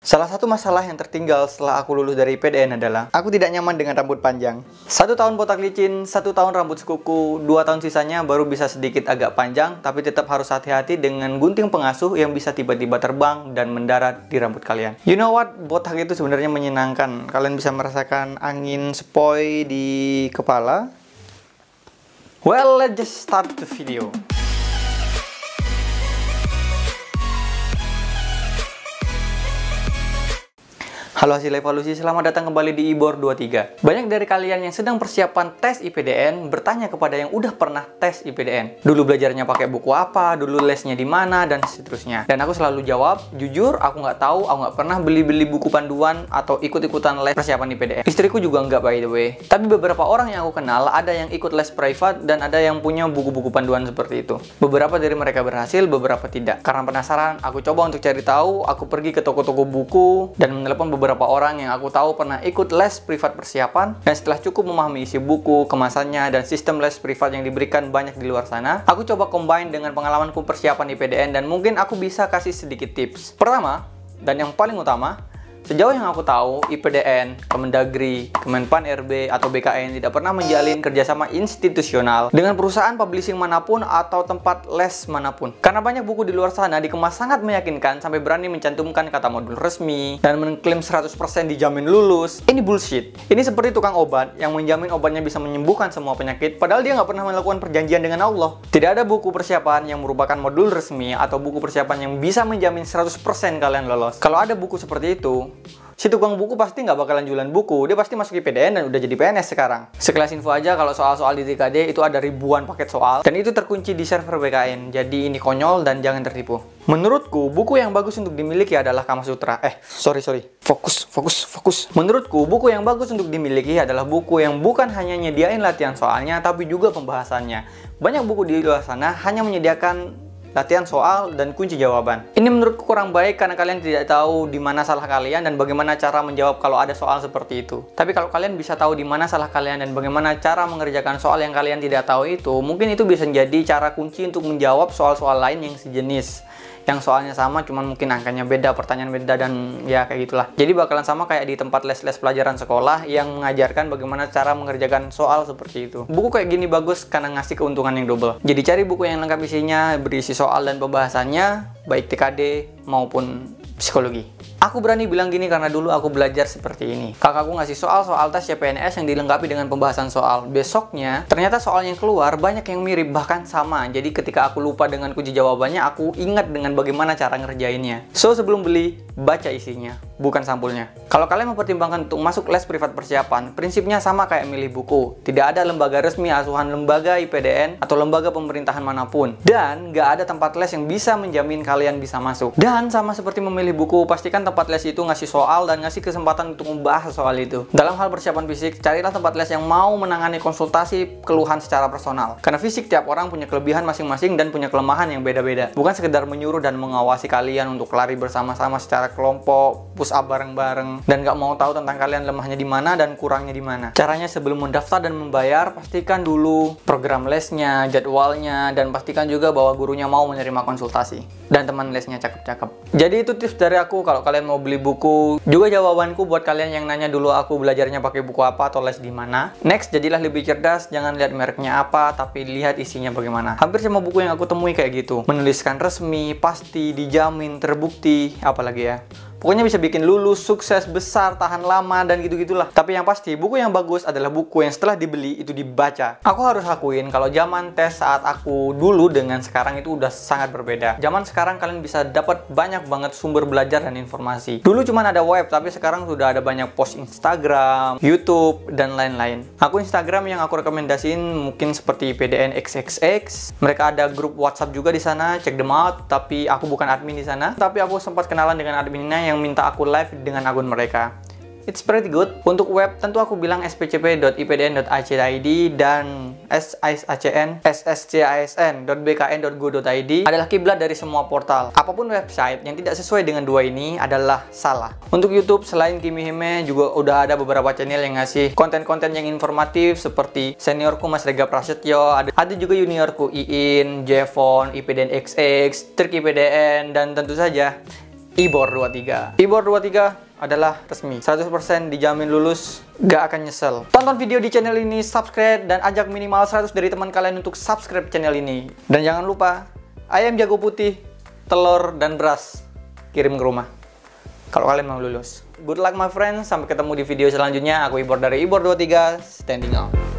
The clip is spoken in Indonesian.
Salah satu masalah yang tertinggal setelah aku lulus dari IPDN adalah aku tidak nyaman dengan rambut panjang. 1 tahun botak licin, 1 tahun rambut sekuku, 2 tahun sisanya baru bisa sedikit agak panjang, tapi tetap harus hati-hati dengan gunting pengasuh yang bisa tiba-tiba terbang dan mendarat di rambut kalian. You know what? Botak itu sebenarnya menyenangkan. Kalian bisa merasakan angin sepoi di kepala. Well, let's just start the video. Halo hasil evaluasi, selamat datang kembali di IBOR 23. Banyak dari kalian yang sedang persiapan tes IPDN bertanya kepada yang udah pernah tes IPDN. Dulu belajarnya pakai buku apa, dulu lesnya di mana, dan seterusnya. Dan aku selalu jawab, jujur aku nggak tahu, aku nggak pernah beli-beli buku panduan atau ikut-ikutan les persiapan IPDN. Istriku juga nggak, by the way. Tapi beberapa orang yang aku kenal, ada yang ikut les private dan ada yang punya buku-buku panduan seperti itu. Beberapa dari mereka berhasil, beberapa tidak. Karena penasaran, aku coba untuk cari tahu, aku pergi ke toko-toko buku dan menelepon beberapa orang yang aku tahu pernah ikut les privat persiapan, dan setelah cukup memahami isi buku, kemasannya, dan sistem les privat yang diberikan banyak di luar sana, aku coba combine dengan pengalamanku persiapan IPDN dan mungkin aku bisa kasih sedikit tips. Pertama, dan yang paling utama, sejauh yang aku tahu, IPDN, Kemendagri, Kemenpan RB, atau BKN tidak pernah menjalin kerjasama institusional dengan perusahaan publishing manapun atau tempat les manapun. Karena banyak buku di luar sana dikemas sangat meyakinkan sampai berani mencantumkan kata modul resmi dan mengklaim 100% dijamin lulus. Ini bullshit. Ini seperti tukang obat yang menjamin obatnya bisa menyembuhkan semua penyakit, padahal dia nggak pernah melakukan perjanjian dengan Allah. Tidak ada buku persiapan yang merupakan modul resmi atau buku persiapan yang bisa menjamin 100% kalian lolos. Kalau ada buku seperti itu, si tukang buku pasti nggak bakalan jualan buku, dia pasti masuk IPDN dan udah jadi PNS sekarang. Sekelas info aja, kalau soal-soal di TKD itu ada ribuan paket soal, dan itu terkunci di server BKN, jadi ini konyol dan jangan tertipu. Menurutku, buku yang bagus untuk dimiliki adalah Kama Sutra. Fokus. Menurutku, buku yang bagus untuk dimiliki adalah buku yang bukan hanya nyediain latihan soalnya, tapi juga pembahasannya. Banyak buku di luar sana hanya menyediakan latihan soal dan kunci jawaban. Ini menurutku kurang baik karena kalian tidak tahu di mana salah kalian dan bagaimana cara menjawab kalau ada soal seperti itu. Tapi kalau kalian bisa tahu di mana salah kalian dan bagaimana cara mengerjakan soal yang kalian tidak tahu itu, mungkin itu bisa menjadi cara kunci untuk menjawab soal-soal lain yang sejenis. Yang soalnya sama, cuman mungkin angkanya beda, pertanyaan beda, dan ya kayak gitulah. Jadi bakalan sama kayak di tempat les-les pelajaran sekolah yang mengajarkan bagaimana cara mengerjakan soal seperti itu. Buku kayak gini bagus karena ngasih keuntungan yang double. Jadi cari buku yang lengkap isinya, berisi soal dan pembahasannya, baik TKD maupun psikologi. Aku berani bilang gini karena dulu aku belajar seperti ini. Kakakku ngasih soal tes CPNS yang dilengkapi dengan pembahasan soal. Besoknya, ternyata soal yang keluar banyak yang mirip, bahkan sama. Jadi ketika aku lupa dengan kunci jawabannya, aku ingat dengan bagaimana cara ngerjainnya. So, sebelum beli, baca isinya, bukan sampulnya. Kalau kalian mempertimbangkan untuk masuk les privat persiapan, prinsipnya sama kayak milih buku. Tidak ada lembaga resmi asuhan lembaga IPDN atau lembaga pemerintahan manapun. Dan nggak ada tempat les yang bisa menjamin kalian bisa masuk. Dan sama seperti memilih buku, pastikan tempat les itu ngasih soal dan ngasih kesempatan untuk membahas soal itu. Dalam hal persiapan fisik, carilah tempat les yang mau menangani konsultasi keluhan secara personal. Karena fisik tiap orang punya kelebihan masing-masing dan punya kelemahan yang beda-beda. Bukan sekedar menyuruh dan mengawasi kalian untuk lari bersama-sama secara kelompok, push up bareng-bareng, dan nggak mau tahu tentang kalian lemahnya di mana dan kurangnya di mana. Caranya sebelum mendaftar dan membayar, pastikan dulu program lesnya, jadwalnya, dan pastikan juga bahwa gurunya mau menerima konsultasi. Dan teman lesnya cakep-cakep. Jadi itu tips dari aku kalau kalian mau beli buku. Juga jawabanku buat kalian yang nanya dulu aku belajarnya pakai buku apa atau les di mana. Next, jadilah lebih cerdas, jangan lihat mereknya apa, tapi lihat isinya bagaimana. Hampir semua buku yang aku temui kayak gitu. Menuliskan resmi, pasti, dijamin, terbukti, apalagi ya. Pokoknya bisa bikin lulus, sukses, besar, tahan lama, dan gitu-gitulah. Tapi yang pasti, buku yang bagus adalah buku yang setelah dibeli, itu dibaca. Aku harus akuin, kalau zaman tes saat aku dulu dengan sekarang itu udah sangat berbeda. Zaman sekarang kalian bisa dapat banyak banget sumber belajar dan informasi. Dulu cuma ada web, tapi sekarang sudah ada banyak post Instagram, YouTube, dan lain-lain. Aku Instagram yang aku rekomendasiin mungkin seperti PDN XXX. Mereka ada grup WhatsApp juga di sana, check them out. Tapi aku bukan admin di sana. Tapi aku sempat kenalan dengan adminnya yang minta aku live dengan akun mereka. It's pretty good. Untuk web, tentu aku bilang spcp.ipdn.ac.id dan sscisn.bkn.go.id adalah kiblat dari semua portal. Apapun website yang tidak sesuai dengan dua ini adalah salah. Untuk YouTube, selain Kimi Hime, juga udah ada beberapa channel yang ngasih konten-konten yang informatif seperti seniorku Mas Rega Prasetyo, ada juga juniorku Iin, Jevon, IPDN XX, Trik IPDN, dan tentu saja IBOR 23. IBOR 23 adalah resmi, 100% dijamin lulus, gak akan nyesel. Tonton video di channel ini, subscribe, dan ajak minimal 100 dari teman kalian untuk subscribe channel ini. Dan jangan lupa, ayam jago putih, telur, dan beras kirim ke rumah kalau kalian mau lulus. Good luck my friends, sampai ketemu di video selanjutnya. Aku Ibor dari Ibor 23, standing out.